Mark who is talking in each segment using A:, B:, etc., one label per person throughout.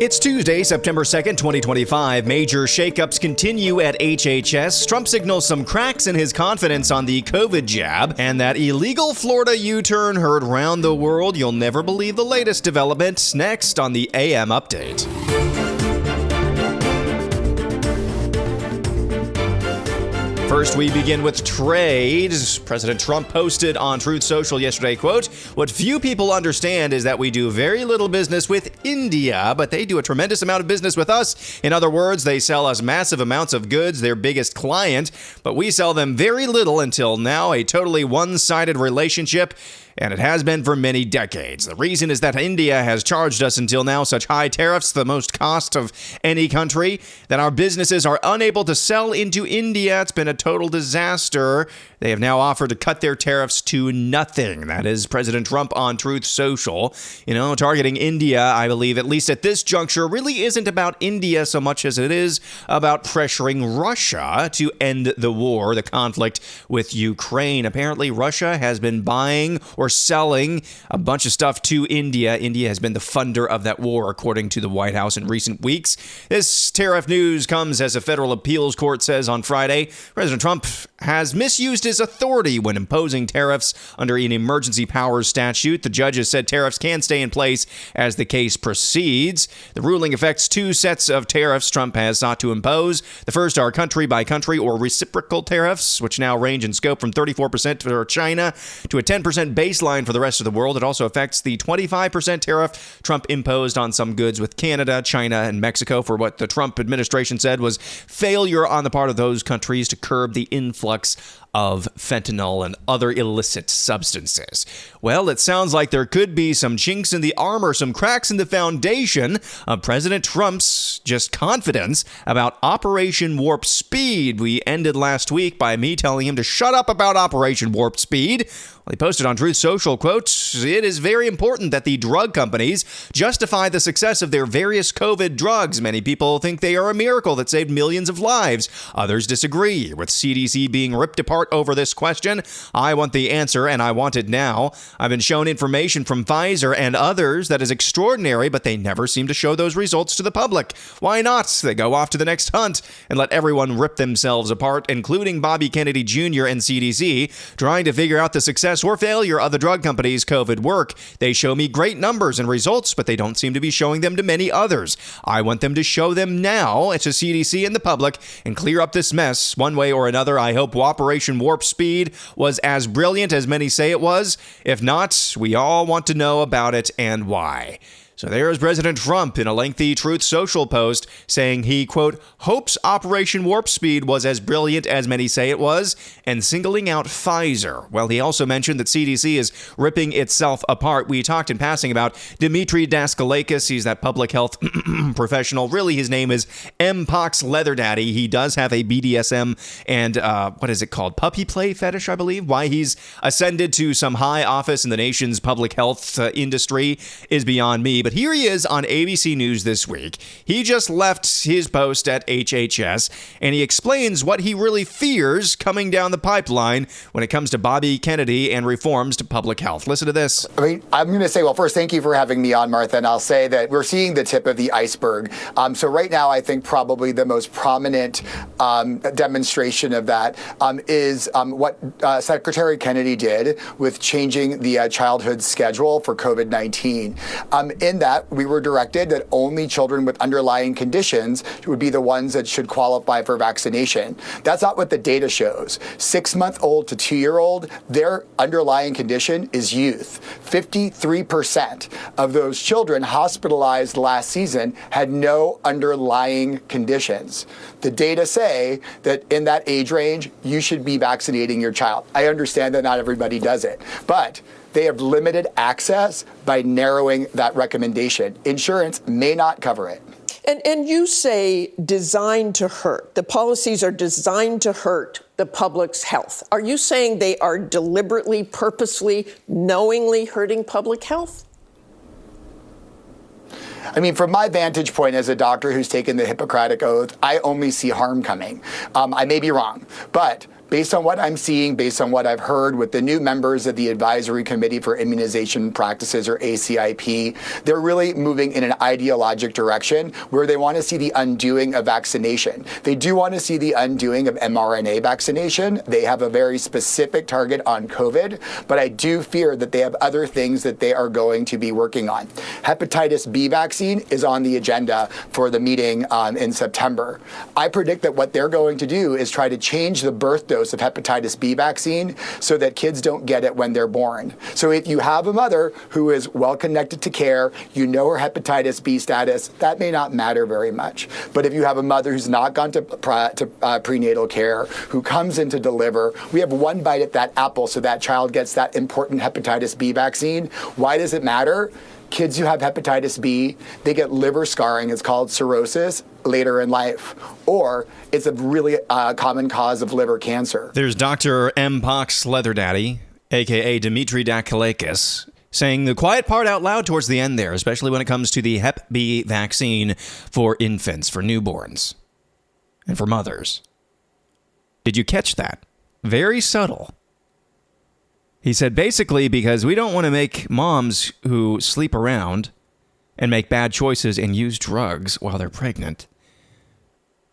A: It's Tuesday, September 2nd, 2025. Major shakeups continue at HHS. Trump signals some cracks in his confidence on the COVID jab, and that illegal Florida U-turn heard round the world. You'll never believe the latest developments next on the AM Update. First, we begin with trade. President Trump posted on Truth Social yesterday, quote, "What few people understand is that we do very little business with India, but they do a tremendous amount of business with us. In other words, they sell us massive amounts of goods, their biggest client, but we sell them very little until now, a totally one-sided relationship. And it has been for many decades. The reason is that India has charged us until now such high tariffs, the most cost of any country, that our businesses are unable to sell into India. It's been a total disaster. They have now offered to cut their tariffs to nothing." That is President Trump on Truth Social. Targeting India, I believe, at least at this juncture, really isn't about India so much as it is about pressuring Russia to end the war, the conflict with Ukraine. Apparently, Russia has been buying or selling a bunch of stuff to India. India has been the funder of that war, according to the White House in recent weeks. This tariff news comes as a federal appeals court says on Friday President Trump has misused his authority when imposing tariffs under an emergency powers statute. The judges said tariffs can stay in place as the case proceeds. The ruling affects two sets of tariffs Trump has sought to impose. The first are country-by-country or reciprocal tariffs, which now range in scope from 34% for China to a 10% baseline for the rest of the world. It also affects the 25% tariff Trump imposed on some goods with Canada, China, and Mexico for what the Trump administration said was failure on the part of those countries to curb the influx of fentanyl and other illicit substances. Well, it sounds like there could be some chinks in the armor, some cracks in the foundation of President Trump's just confidence about Operation Warp Speed. We ended last week by me telling him to shut up about Operation Warp Speed. Well, he posted on Truth Social, quote, "It is very important that the drug companies justify the success of their various COVID drugs. Many people think they are a miracle that saved millions of lives. Others disagree. With CDC being ripped apart over this question, I want the answer, and I want it now. I've been shown information from Pfizer and others that is extraordinary, but they never seem to show those results to the public. Why not? They go off to the next hunt and let everyone rip themselves apart, including Bobby Kennedy Jr. and CDC, trying to figure out the success or failure of the drug companies' COVID work. They show me great numbers and results, but they don't seem to be showing them to many others. I want them to show them now to CDC and the public and clear up this mess one way or another. I hope Operation Warp Speed was as brilliant as many say it was. If not, we all want to know about it and why." So there's President Trump in a lengthy Truth Social post saying he, quote, "hopes Operation Warp Speed was as brilliant as many say it was," and singling out Pfizer. Well, he also mentioned that CDC is ripping itself apart. We talked in passing about Dimitri Daskalakis. He's that public health professional. Really, his name is M-Pox Leather Daddy. He does have a BDSM and, what is it called? Puppy play fetish, I believe. Why he's ascended to some high office in the nation's public health industry is beyond me. But here he is on ABC News this week. He just left his post at HHS, and he explains what he really fears coming down the pipeline when it comes to Bobby Kennedy and reforms to public health. Listen to this.
B: I'm going to say, well, first, thank you for having me on, Martha, and I'll say that we're seeing the tip of the iceberg. So right now, I think probably the most prominent demonstration of that is what Secretary Kennedy did with changing the childhood schedule for COVID-19. In that, we were directed that only children with underlying conditions would be the ones that should qualify for vaccination. That's not what the data shows. 6-month-old to 2-year-old, their underlying condition is youth. 53% of those children hospitalized last season had no underlying conditions. The data say that in that age range, you should be vaccinating your child. I understand that not everybody does it, but they have limited access by narrowing that recommendation. Insurance may not cover it.
C: And you say designed to hurt. The policies are designed to hurt the public's health. Are you saying they are deliberately, purposely, knowingly hurting public health?
B: I mean, from my vantage point as a doctor who's taken the Hippocratic Oath, I only see harm coming. I may be wrong, but based on what I'm seeing, based on what I've heard with the new members of the Advisory Committee for Immunization Practices, or ACIP, they're really moving in an ideologic direction where they want to see the undoing of vaccination. They do want to see the undoing of mRNA vaccination. They have a very specific target on COVID, but I do fear that they have other things that they are going to be working on. Hepatitis B vaccine is on the agenda for the meeting in September. I predict that what they're going to do is try to change the birth dose of hepatitis B vaccine so that kids don't get it when they're born. So if you have a mother who is well connected to care, you know her hepatitis B status, that may not matter very much. But if you have a mother who's not gone to prenatal care, who comes in to deliver, we have one bite at that apple so that child gets that important hepatitis B vaccine. Why does it matter? Kids who have hepatitis B, they get liver scarring. It's called cirrhosis later in life, or it's a really common cause of liver cancer.
A: There's Dr. M. Pox Leather Daddy, a.k.a. Dimitri Dakalakis, saying the quiet part out loud towards the end there, especially when it comes to the Hep B vaccine for infants, for newborns, and for mothers. Did you catch that? Very subtle. He said, basically, because we don't want to make moms who sleep around and make bad choices and use drugs while they're pregnant,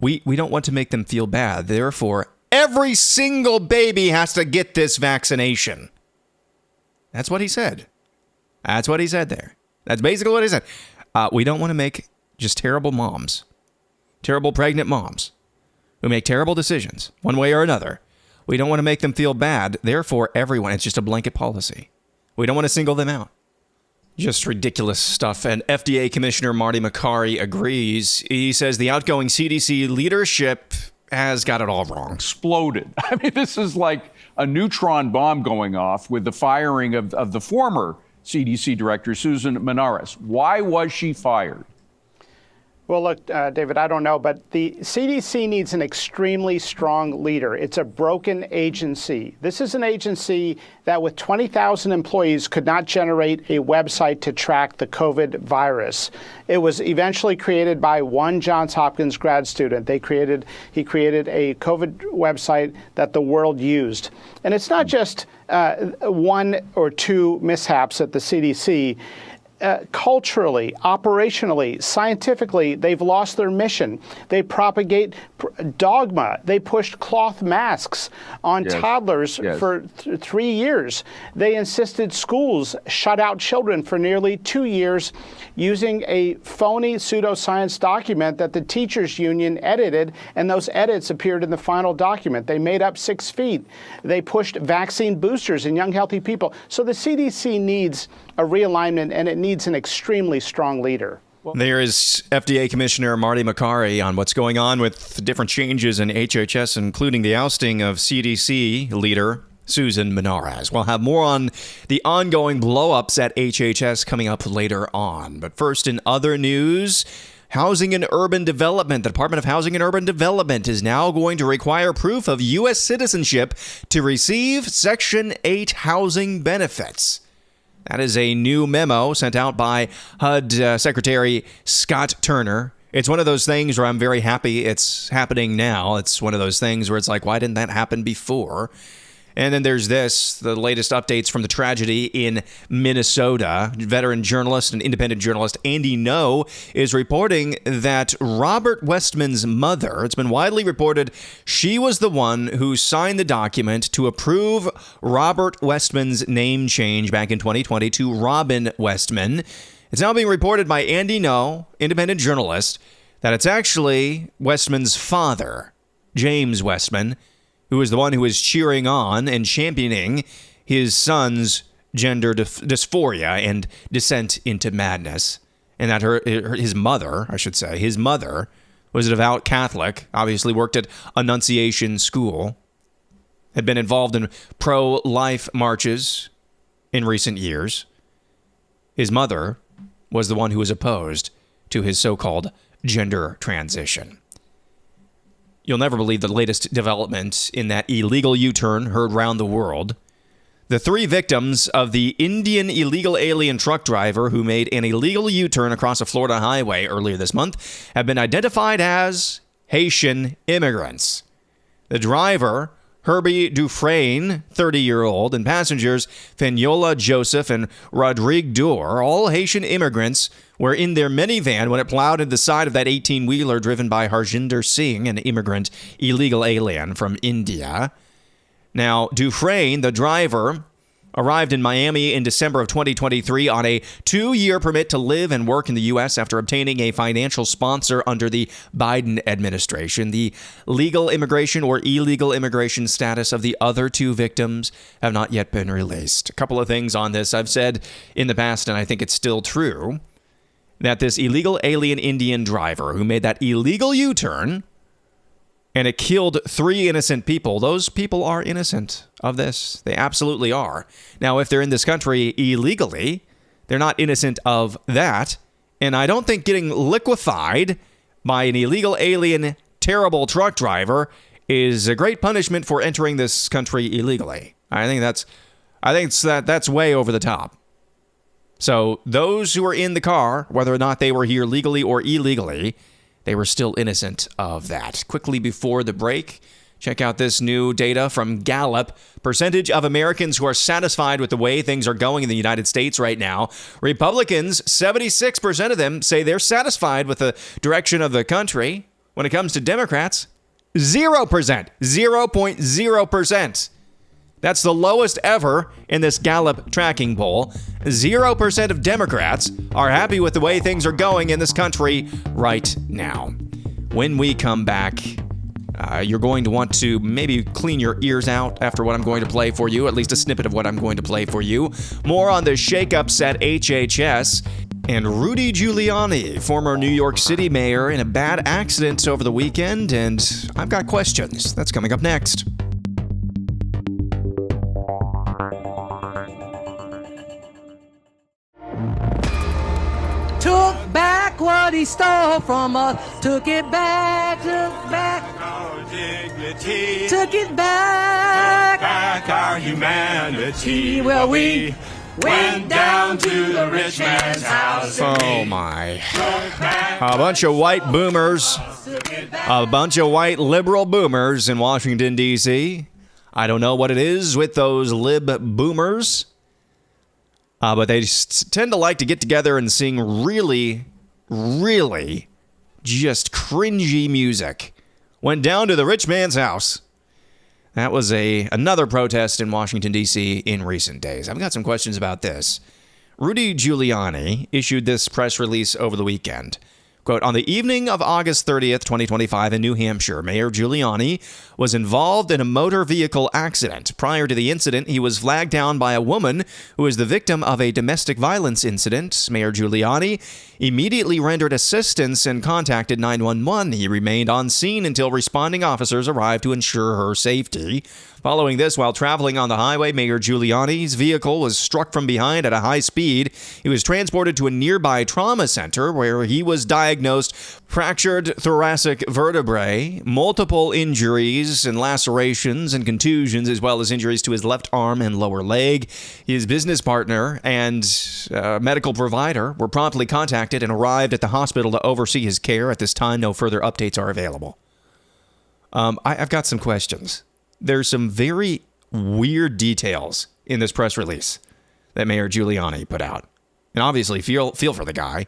A: we don't want to make them feel bad. Therefore, every single baby has to get this vaccination. That's what he said. That's what he said there. That's basically what he said. We don't want to make just terrible moms, terrible pregnant moms who make terrible decisions one way or another. We don't want to make them feel bad. Therefore, everyone, it's just a blanket policy. We don't want to single them out. Just ridiculous stuff. And FDA Commissioner Marty McIntire agrees. He says the outgoing CDC leadership has got it all wrong.
D: Exploded. I mean, this is like a neutron bomb going off with the firing of the former CDC director, Susan Manaras. Why was she fired?
E: Well, look, David, I don't know, but the CDC needs an extremely strong leader. It's a broken agency. This is an agency that with 20,000 employees could not generate a website to track the COVID virus. It was eventually created by one Johns Hopkins grad student. He created a COVID website that the world used. And it's not just one or two mishaps at the CDC. Culturally, operationally, scientifically, they've lost their mission. They propagate dogma. They pushed cloth masks on toddlers for 3 years. They insisted schools shut out children for nearly 2 years using a phony pseudoscience document that the teachers union edited, and those edits appeared in the final document. They made up 6 feet. They pushed vaccine boosters in young, healthy people. So the CDC needs a realignment, and it needs an extremely strong leader.
A: There is FDA Commissioner Marty McIntire on what's going on with different changes in HHS, including the ousting of CDC leader Susan Manaras. We'll have more on the ongoing blow-ups at HHS coming up later on. But first, in other news, Housing and Urban Development. The Department of Housing and Urban Development is now going to require proof of U.S. citizenship to receive Section 8 housing benefits. That is a new memo sent out by HUD Secretary Scott Turner. It's one of those things where I'm very happy it's happening now. It's one of those things where it's like, why didn't that happen before? And then there's the latest updates from the tragedy in Minnesota. Veteran journalist and independent journalist Andy No is reporting that Robert Westman's mother, it's been widely reported, she was the one who signed the document to approve Robert Westman's name change back in 2020 to Robin Westman. It's now being reported by Andy No, independent journalist, that it's actually Westman's father, James Westman, who is the one who is cheering on and championing his son's gender dysphoria and descent into madness. And that his mother was a devout Catholic, obviously worked at Annunciation School, had been involved in pro-life marches in recent years. His mother was the one who was opposed to his so-called gender transition. You'll never believe the latest development in that illegal U-turn heard round the world. The 3 victims of the Indian illegal alien truck driver who made an illegal U-turn across a Florida highway earlier this month have been identified as Haitian immigrants. The driver Herbie Dufresne, 30-year-old, and passengers Fenyola Joseph and Rodrigue Dur, all Haitian immigrants, were in their minivan when it plowed into the side of that 18-wheeler driven by Harjinder Singh, an immigrant illegal alien from India. Now, Dufresne, the driver, arrived in Miami in December of 2023 on a 2-year permit to live and work in the U.S. after obtaining a financial sponsor under the Biden administration. The legal immigration or illegal immigration status of the other 2 victims have not yet been released. A couple of things on this. I've said in the past, and I think it's still true, that this illegal alien Indian driver who made that illegal U-turn and it killed 3 innocent people, those people are innocent of this. They absolutely are. Now, if they're in this country illegally, they're not innocent of that. And I don't think getting liquefied by an illegal alien, terrible truck driver is a great punishment for entering this country illegally. I think that's way over the top. So those who are in the car, whether or not they were here legally or illegally, they were still innocent of that. Quickly before the break, check out this new data from Gallup. Percentage of Americans who are satisfied with the way things are going in the United States right now. Republicans, 76% of them say they're satisfied with the direction of the country. When it comes to Democrats, 0%. 0.0%. That's the lowest ever in this Gallup tracking poll. 0% of Democrats are happy with the way things are going in this country right now. When we come back, you're going to want to maybe clean your ears out after what I'm going to play for you, at least a snippet of what I'm going to play for you. More on the shakeups at HHS. And Rudy Giuliani, former New York City mayor, in a bad accident over the weekend. And I've got questions. That's coming up next.
F: Took back what he stole from us. Took it back, took back
G: our dignity.
F: Took it back.
G: Back our humanity.
F: Well, we
G: went down to the rich man's house.
A: Oh my. A bunch of white boomers. A bunch of white liberal boomers in Washington, D.C. I don't know what it is with those lib boomers. But they tend to like to get together and sing really, really just cringy music. Went down to the rich man's house. That was another protest in Washington, D.C. in recent days. I've got some questions about this. Rudy Giuliani issued this press release over the weekend. Quote, on the evening of August 30th, 2025 in New Hampshire, Mayor Giuliani was involved in a motor vehicle accident. Prior to the incident, he was flagged down by a woman who was the victim of a domestic violence incident. Mayor Giuliani immediately rendered assistance and contacted 911. He remained on scene until responding officers arrived to ensure her safety. Following this, while traveling on the highway, Mayor Giuliani's vehicle was struck from behind at a high speed. He was transported to a nearby trauma center where he was diagnosed fractured thoracic vertebrae, multiple injuries and lacerations and contusions, as well as injuries to his left arm and lower leg. His business partner and medical provider were promptly contacted and arrived at the hospital to oversee his care. At this time, no further updates are available. I've got some questions. There's some very weird details in this press release that Mayor Giuliani put out. And obviously, feel for the guy.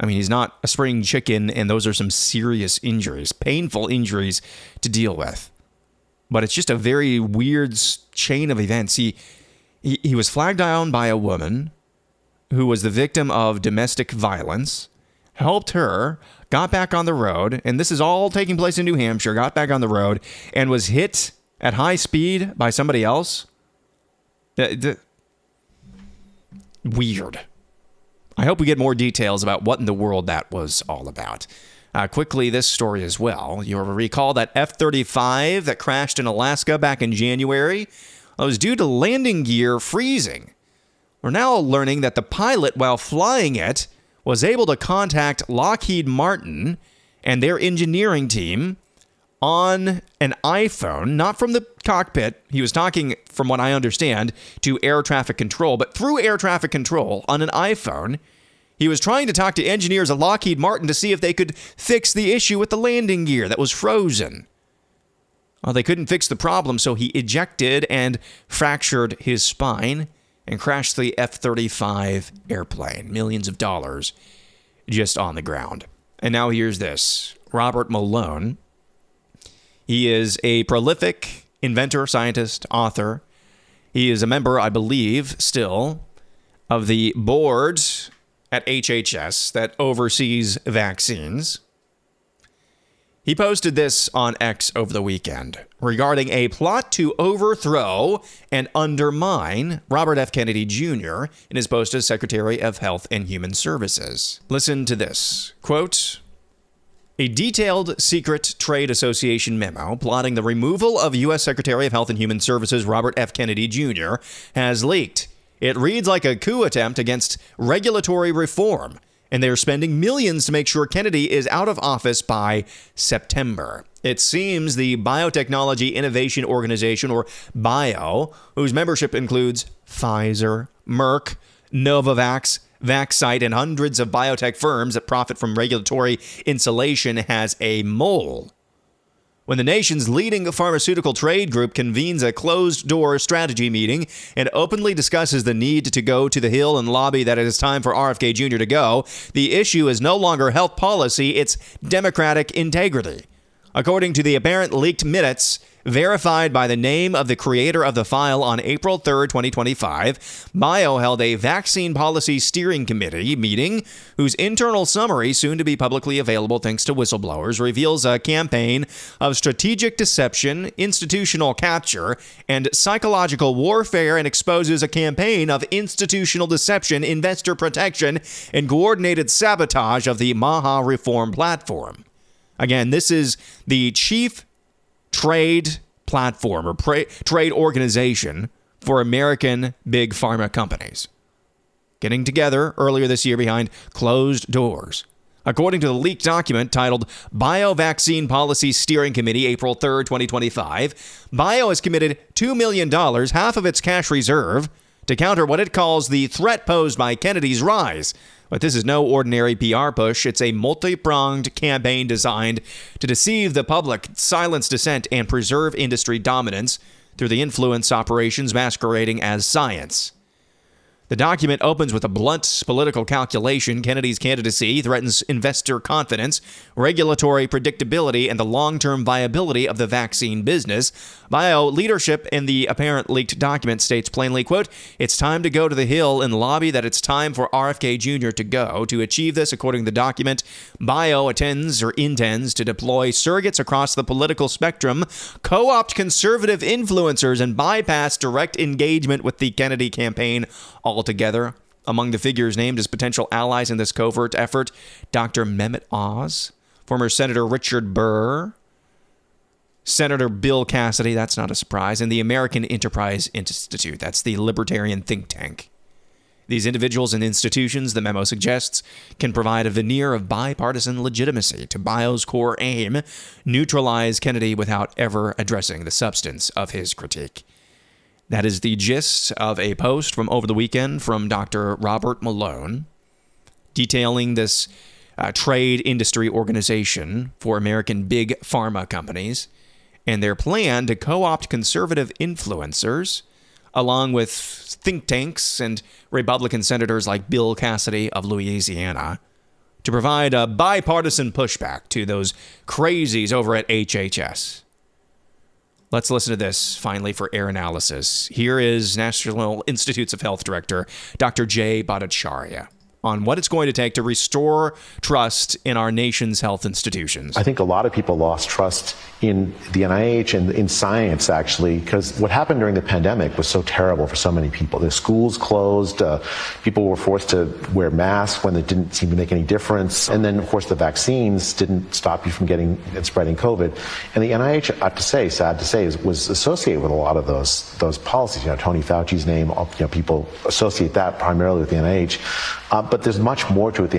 A: I mean, he's not a spring chicken, and those are some serious injuries, painful injuries to deal with. But it's just a very weird chain of events. He was flagged down by a woman who was the victim of domestic violence, helped her, got back on the road, and this is all taking place in New Hampshire, got back on the road, and was hit at high speed by somebody else. Weird. I hope we get more details about what in the world that was all about. Quickly, this story as well. You'll recall that F-35 that crashed in Alaska back in January. It was due to landing gear freezing. We're now learning that the pilot, while flying it, was able to contact Lockheed Martin and their engineering team on an iPhone, not from the cockpit. He was talking, from what I understand, to air traffic control, but through air traffic control on an iPhone, he was trying to talk to engineers at Lockheed Martin to see if they could fix the issue with the landing gear that was frozen. Well, they couldn't fix the problem, so he ejected and fractured his spine and crashed the F-35 airplane. Millions of dollars just on the ground. And now here's this. Robert Malone. He is a prolific inventor, scientist, author. He is a member, I believe, still, of the board at HHS that oversees vaccines. He posted this on X over the weekend regarding a plot to overthrow and undermine Robert F. Kennedy Jr. in his post as Secretary of Health and Human Services. Listen to this. Quote, a detailed secret trade association memo plotting the removal of U.S. Secretary of Health and Human Services Robert F. Kennedy Jr. has leaked. It reads like a coup attempt against regulatory reform, and they're spending millions to make sure Kennedy is out of office by September. It seems the Biotechnology Innovation Organization, or BIO, whose membership includes Pfizer, Merck, Novavax, Vaxcyte, and hundreds of biotech firms that profit from regulatory insulation, has a mole. When the nation's leading pharmaceutical trade group convenes a closed-door strategy meeting and openly discusses the need to go to the Hill and lobby that it is time for RFK Jr. to go, the issue is no longer health policy, it's democratic integrity. According to the apparent leaked minutes, verified by the name of the creator of the file on April 3rd, 2025, BIO held a vaccine policy steering committee meeting whose internal summary, soon to be publicly available thanks to whistleblowers, reveals a campaign of strategic deception, institutional capture, and psychological warfare, and exposes a campaign of institutional deception, investor protection, and coordinated sabotage of the Maha reform platform. Again, this is the chief trade platform or trade organization for American big pharma companies, getting together earlier this year behind closed doors. According to the leaked document titled Bio-Vaccine Policy Steering Committee, April 3rd, 2025, BIO has committed $2 million, half of its cash reserve, to counter what it calls the threat posed by Kennedy's rise. But this is no ordinary PR push. It's a multi-pronged campaign designed to deceive the public, silence dissent, and preserve industry dominance through the influence operations masquerading as science. The document opens with a blunt political calculation. Kennedy's candidacy threatens investor confidence, regulatory predictability, and the long-term viability of the vaccine business. BIO leadership in the apparent leaked document states plainly, quote, it's time to go to the Hill and lobby that it's time for RFK Jr. to go. To achieve this, according to the document, BIO intends to deploy surrogates across the political spectrum, co-opt conservative influencers, and bypass direct engagement with the Kennedy campaign altogether. Among the figures named as potential allies in this covert effort, Dr. Mehmet Oz, former Senator Richard Burr, Senator Bill Cassidy, that's not a surprise, and the American Enterprise Institute, that's the libertarian think tank. These individuals and institutions, the memo suggests, can provide a veneer of bipartisan legitimacy to BIO's core aim, neutralize Kennedy without ever addressing the substance of his critique. That is the gist of a post from over the weekend from Dr. Robert Malone, detailing this trade industry organization for American big pharma companies and their plan to co-opt conservative influencers, along with think tanks and Republican senators like Bill Cassidy of Louisiana, to provide a bipartisan pushback to those crazies over at HHS. Let's listen to this, finally, for air analysis. Here is National Institutes of Health Director Dr. Jay Bhattacharya on what it's going to take to restore trust in our nation's health institutions.
H: I think a lot of people lost trust in the NIH and in science, actually, because what happened during the pandemic was so terrible for so many people. The schools closed, people were forced to wear masks when it didn't seem to make any difference. And then, of course, the vaccines didn't stop you from getting and spreading COVID. And the NIH, I have to say, sad to say, was associated with a lot of those policies. You know, Tony Fauci's name, people associate that primarily with the NIH. But But there's much more to it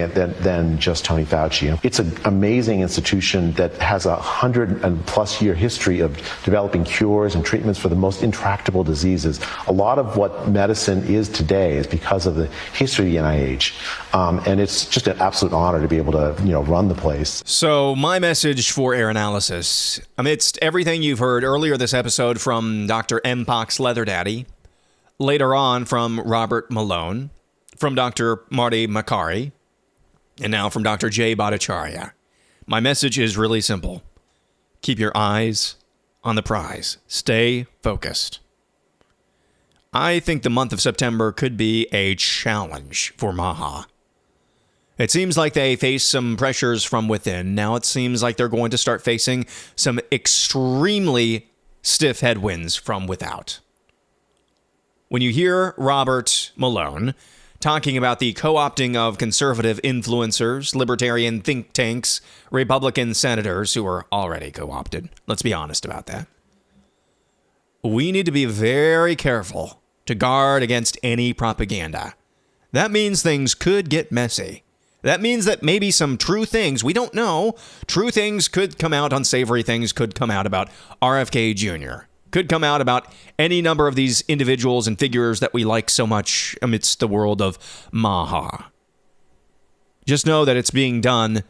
H: than just Tony Fauci. It's an amazing institution that has 100+ year history of developing cures and treatments for the most intractable diseases. A lot of what medicine is today is because of the history of the NIH. And it's just an absolute honor to be able to, run the place.
A: So my message for Air Analysis, amidst everything you've heard earlier this episode from Dr. Mpox Leather Daddy, later on from Robert Malone, from Dr. Marty Makary, and now from Dr. Jay Bhattacharya, my message is really simple. Keep your eyes on the prize. Stay focused. I think the month of September could be a challenge for Maha. It seems like they face some pressures from within. Now it seems like they're going to start facing some extremely stiff headwinds from without. When you hear Robert Malone talking about the co-opting of conservative influencers, libertarian think tanks, Republican senators who are already co-opted, let's be honest about that. We need to be very careful to guard against any propaganda. That means things could get messy. That means that maybe some true things, we don't know, true things could come out, unsavory things could come out about RFK Jr., could come out about any number of these individuals and figures that we like so much amidst the world of Maha. Just know that it's being done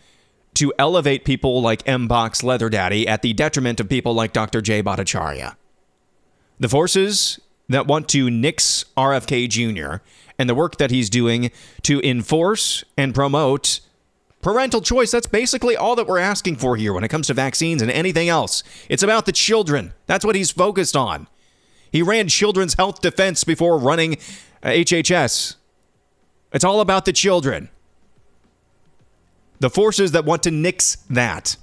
A: to elevate people like Mpox Leather Daddy at the detriment of people like Dr. Jay Bhattacharya. The forces that want to nix RFK Jr. and the work that he's doing to enforce and promote parental choice, that's basically all that we're asking for here when it comes to vaccines and anything else. It's about the children. That's what he's focused on. He ran Children's Health Defense before running HHS. It's all about the children. The forces that want to nix that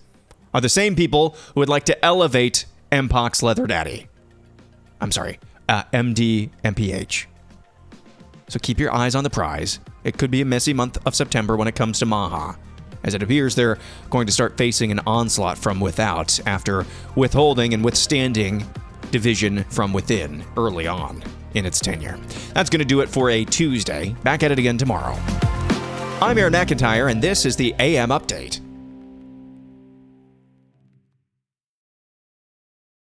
A: are the same people who would like to elevate Mpox Leather Daddy. I'm sorry, MD MPH. So keep your eyes on the prize. It could be a messy month of September when it comes to Maha, as it appears they're going to start facing an onslaught from without after withholding and withstanding division from within early on in its tenure. That's going to do it for a Tuesday. Back at it again tomorrow. I'm Aaron McIntire, and this is the AM Update.